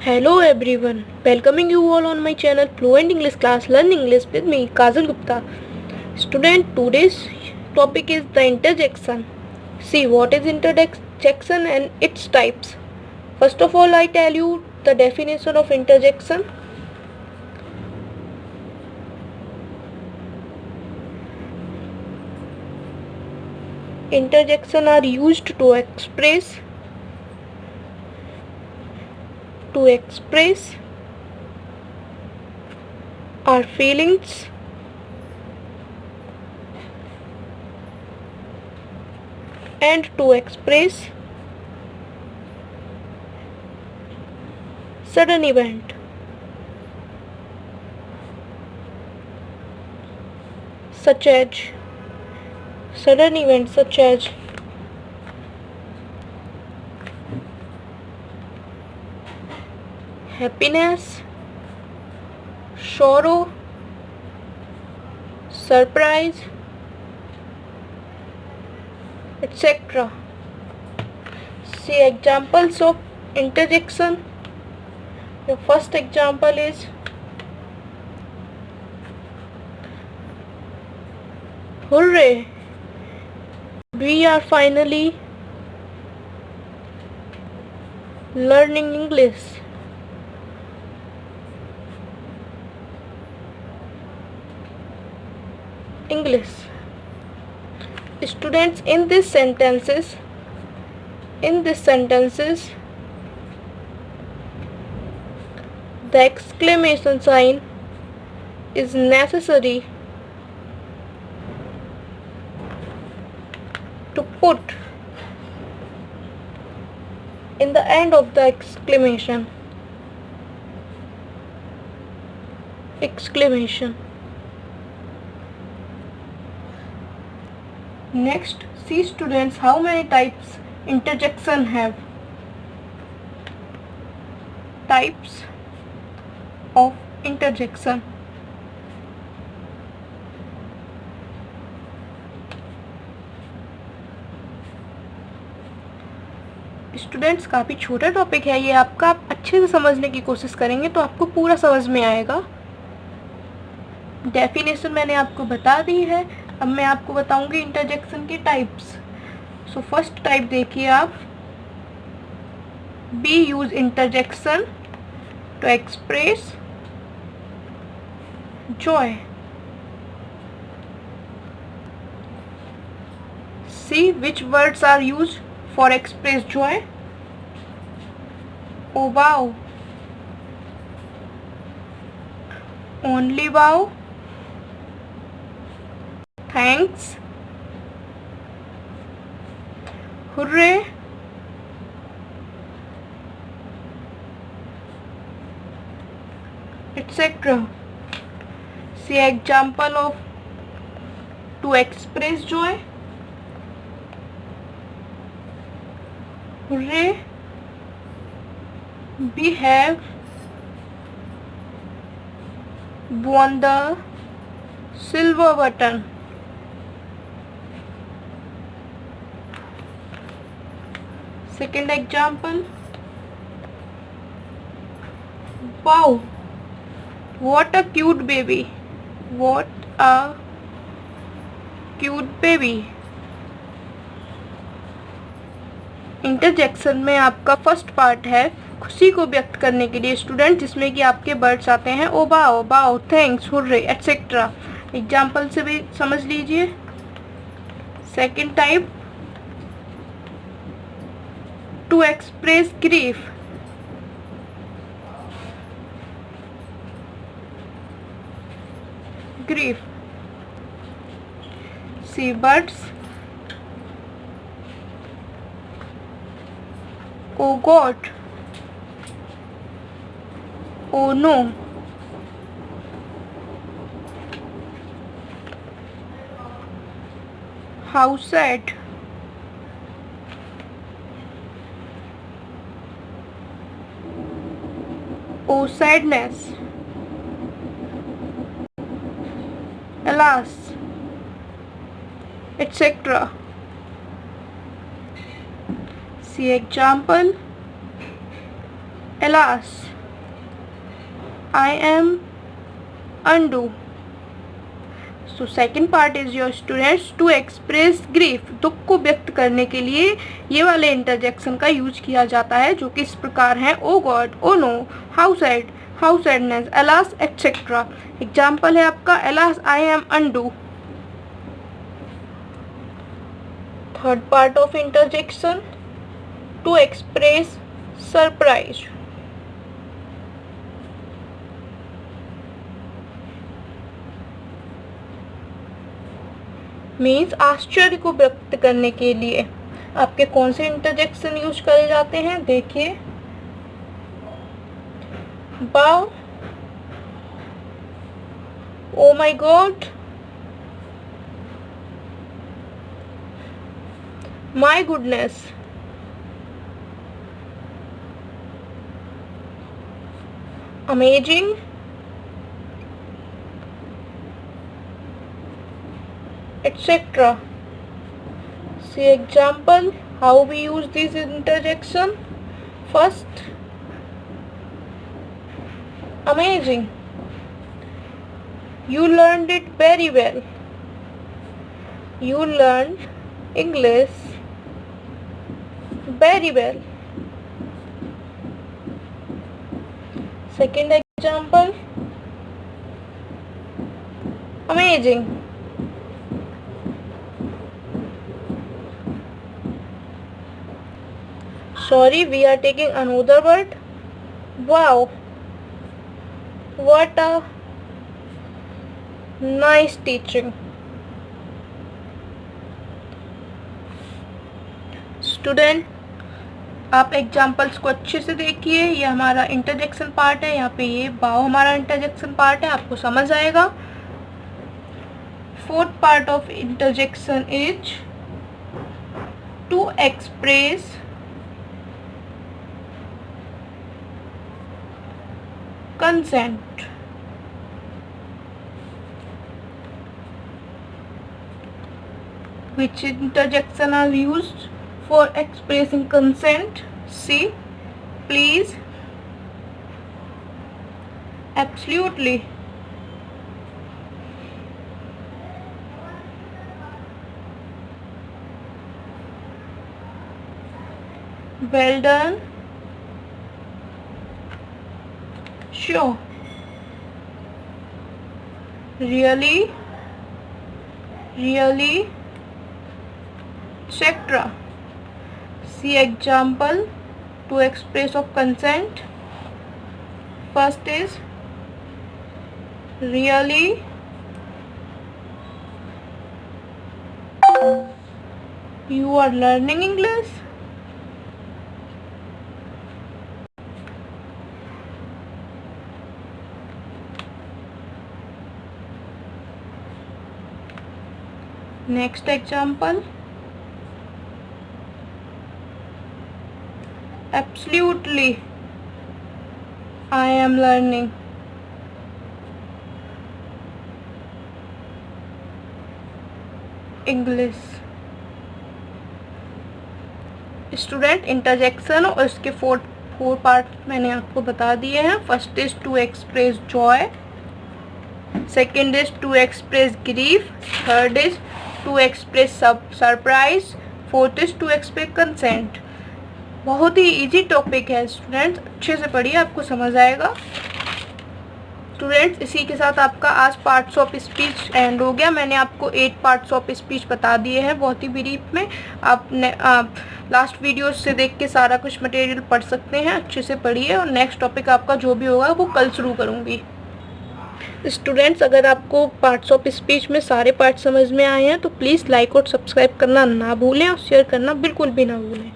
Hello everyone, welcoming you all on my channel Fluent English Class Learn English with me Kajal Gupta. Student, today's topic is the interjection. See what is interjection and its types. First of all, I tell you the definition of interjection. Interjection are used to express our feelings, and to express sudden event. Such as happiness, sorrow, surprise, etc. See examples of interjection. The first example is hooray! We are finally learning English. Students, in these sentences, the exclamation sign is necessary to put in the end of the exclamation. Next, see students how many types interjection have. Types of interjection. Students, काफ़ी छोटा topic है ये आपका, आप अच्छे से समझने की कोशिश करेंगे तो आपको पूरा समझ में आएगा। डेफिनेशन मैंने आपको बता दी है, अब मैं आपको बताऊंगी इंटरजेक्शन के टाइप्स। सो फर्स्ट टाइप देखिए आप, be use interjection to express joy. See which words are used for express joy. Oh wow, only wow, thanks, hooray, etc. See example of to express joy. Hooray, we have won the silver button. Second example, wow, what a cute baby. What a cute baby. Interjection में आपका first part है खुशी को व्यक्त करने के लिए student, जिसमें कि आपके वर्ड्स आते हैं ओ बाओ, बाओ, थैंक्स, हुर्रे, एटसेट्रा। एग्जाम्पल से भी समझ लीजिए। Second type, to express grief. See words, oh God, oh no, how sad, oh sadness, alas, etc. See example, alas, I am undo. So second part is your students to express grief. दुख को व्यक्त करने के लिए ये वाले interjection का use किया जाता है, जो कि इस प्रकार है: O God, O no, how sad, how sadness, alas, etcetera. Example है आपका alas I am undo. Third part of interjection to express surprise. Means आश्चर्य को व्यक्त करने के लिए आपके कौन से इंटरजेक्शन यूज करे जाते हैं, देखिए। Wow, oh my God, my goodness, amazing, etc. See example how we use this interjection. First, amazing, you learned it very well, you learned English very well. Second example, amazing, sorry, we are taking another word. Wow, what a nice teaching. Student, आप examples को अच्छे से देखिए। ये हमारा interjection part है, यहाँ पे ये वाओ हमारा इंटरजेक्शन पार्ट है, आपको समझ आएगा। Fourth part of interjection is to express consent. Which interjection are used for expressing consent? See, please, absolutely, well done, sure, really, really, etc. See example to express of consent. First is really, you are learning English, next example, absolutely, I am learning English. Student, interjection और इसके four part मैंने आपको बता दिए हैं। First is to express joy, second is to express grief, third is to express surprise, fourth is to express consent. बहुत ही easy topic है स्टूडेंट्स, अच्छे से पढ़िए, आपको समझ आएगा। स्टूडेंट्स, इसी के साथ आपका आज पार्ट्स ऑफ स्पीच एंड हो गया। मैंने आपको 8 पार्ट्स ऑफ स्पीच बता दिए हैं बहुत ही ब्रीफ में। आपने लास्ट वीडियो से देख के सारा कुछ मटेरियल पढ़ सकते हैं, अच्छे से पढ़िए। और नेक्स्ट टॉपिक आपका जो भी होगा वो कल शुरू करूँगी। स्टूडेंट्स, अगर आपको पार्ट्स ऑफ स्पीच में सारे पार्ट समझ में आए हैं तो प्लीज़ लाइक और सब्सक्राइब करना ना भूलें और शेयर करना बिल्कुल भी ना भूलें।